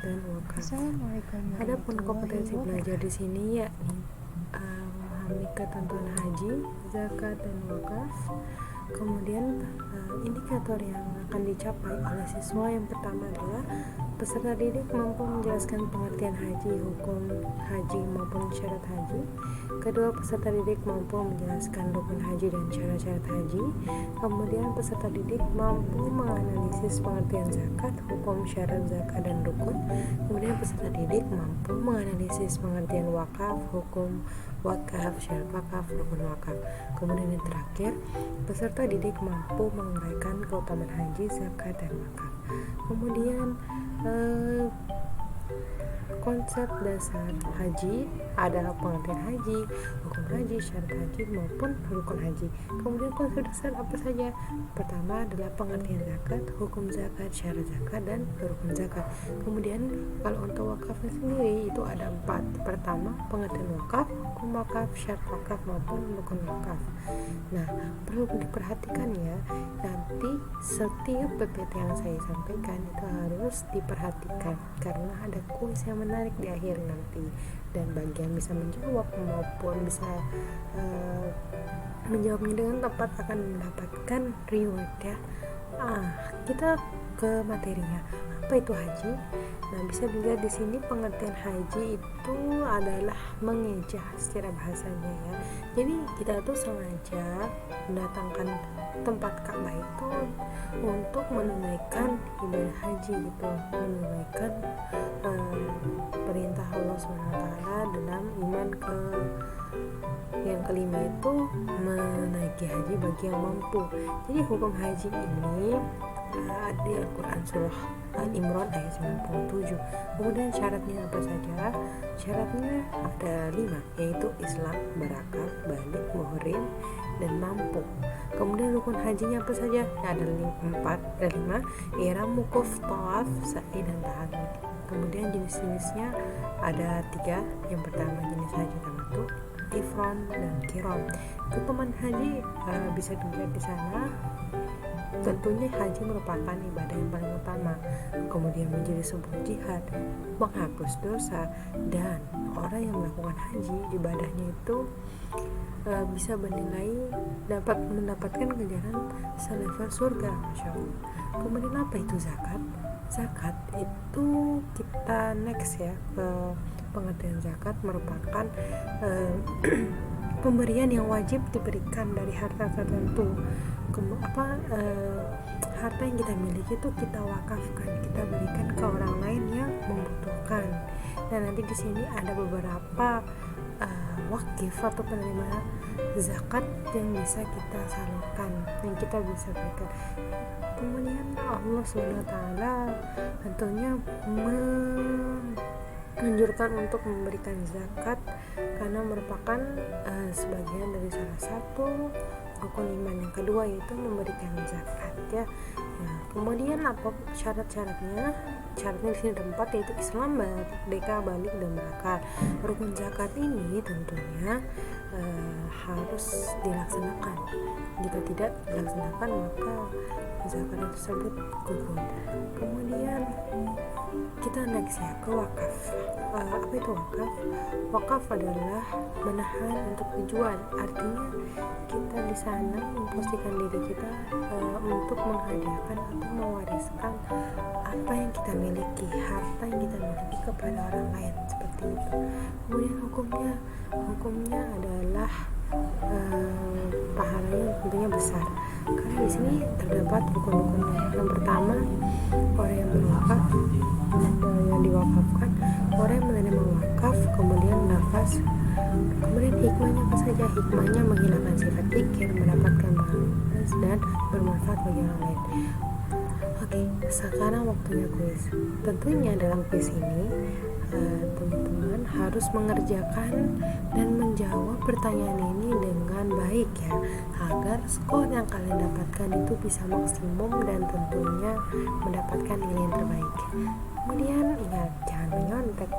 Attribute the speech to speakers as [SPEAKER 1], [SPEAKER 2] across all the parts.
[SPEAKER 1] dan wakaf.
[SPEAKER 2] Assalamualaikum
[SPEAKER 1] Adapun kompetensi
[SPEAKER 2] warahmatullahi
[SPEAKER 1] belajar di sini yakni memahami ketentuan haji, zakat dan wakaf. Kemudian indikator yang akan dicapai oleh siswa yang pertama adalah peserta didik mampu menjelaskan pengertian haji, hukum haji maupun syarat haji. Kedua, peserta didik mampu menjelaskan rukun haji dan syarat-syarat haji. Kemudian peserta didik mampu menganalisis pengertian zakat, hukum syarat zakat dan rukun. Kemudian peserta didik mampu menganalisis pengertian wakaf, hukum wakaf, syarat wakaf, rukun wakaf. Kemudian yang terakhir, peserta didik mampu menguraikan keutamaan haji, zakat dan wakaf. Kemudian konsep dasar haji adalah pengertian haji, hukum haji, syarat haji maupun rukun haji. Kemudian konsep dasar apa saja? Pertama adalah pengertian zakat, hukum zakat, syarat zakat dan rukun zakat. Kemudian kalau untuk wakafnya sendiri itu ada 4. Pertama, pengertian wakaf, hukum wakaf, syarat wakaf maupun rukun wakaf. Nah, perlu diperhatikan ya, nanti setiap PPT yang saya sampaikan itu harus diperhatikan karena ada kuis yang menarik di akhir nanti, dan bagi yang bisa menjawab maupun bisa menjawabnya dengan tepat akan mendapatkan reward ya. Kita ke materinya. Apa itu haji? Nah, bisa dilihat di sini pengertian haji itu adalah mengejah secara bahasanya ya. Jadi kita tuh sengaja mendatangkan tempat Ka'bah itu untuk menunaikan ibadah haji gitu, menunaikan perintah Allah SWT dalam iman ke yang kelima itu menaiki haji bagi yang mampu. Jadi hukum haji ini di Al-Quran surah Al-Imran ayat 97. Kemudian syaratnya apa saja? Syaratnya ada 5, yaitu Islam, berakal, balik, muhrim dan mampu. Kemudian rukun hajinya apa saja? Ada 5, ihram, wukuf, tawaf, sa'i dan tahallul. Kemudian jenis-jenisnya ada 3. Yang pertama jenis haji tamattu, ifron dan kiron. Keutamaan haji bisa dilihat di sana. Tentunya haji merupakan ibadah yang paling utama, kemudian menjadi sebuah jihad, menghapus dosa, dan orang yang melakukan haji ibadahnya itu bisa bernilai dapat mendapatkan ganjaran selevel surga, Masya Allah. Kemudian apa itu zakat? Zakat itu kita next ya ke pengertian zakat merupakan pemberian yang wajib diberikan dari harta tertentu. Harta yang kita miliki itu kita wakafkan, kita berikan ke orang lain yang membutuhkan. Dan nanti di sini ada beberapa wakif atau penerima zakat yang bisa kita salurkan, yang kita bisa berikan. Kemudian Allah SWT tentunya menganjurkan untuk memberikan zakat karena merupakan sebagian dari salah satu rukun iman. Yang kedua yaitu memberikan zakat ya. Nah, kemudian apa syarat-syaratnya? Syaratnya di sini ada 4, yaitu Islam, merdeka, balik dan berakal. Rukun zakat ini tentunya harus dilaksanakan. Jika tidak dilaksanakan maka zakat tersebut gugur. Kemudian kita next ya ke wakaf. Apa itu wakaf? Wakaf adalah menahan untuk tujuan. Artinya kita di sana memposisikan diri kita untuk menghadiahkan atau mewariskan apa yang kita miliki, harta yang kita miliki kepada orang lain, seperti itu. Kemudian hukumnya adalah pahalanya tentunya besar karena di sini terdapat rukun-rukunnya. Yang pertama, orang yang berwakaf, yang diwakafkan, orang yang menerima wakaf, kemudian nafas. Kemudian hikmahnya apa saja? Hikmahnya menghilangkan sifat pikir, mendapatkan balas dan bermanfaat bagi orang lain. Oke, sekarang waktunya kuis. Tentunya dalam kuis ini teman-teman harus mengerjakan dan menjawab pertanyaan ini dengan baik ya, agar skor yang kalian dapatkan itu bisa maksimum dan tentunya mendapatkan nilai yang terbaik. Kemudian ingat, jangan menyontek.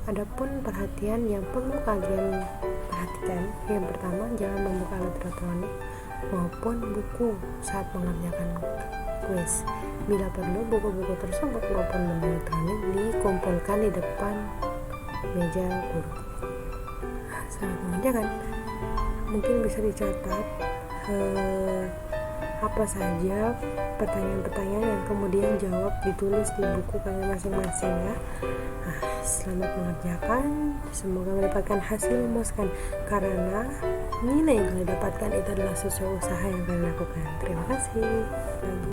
[SPEAKER 1] Adapun perhatian yang perlu kalian perhatikan, yang pertama jangan membuka alat elektronik maupun buku saat mengerjakan kuis. Bila perlu, buku-buku tersebut maupun menu elektronik dikumpulkan di depan meja guru. Sangat mengerjakan. Mungkin bisa dicatat apa saja pertanyaan-pertanyaan yang kemudian jawab ditulis di buku kalian masing-masing ya. Selamat mengerjakan, semoga mendapatkan hasil memuaskan, karena nilai yang kalian dapatkan itu adalah sesuai usaha yang kalian lakukan. Terima kasih.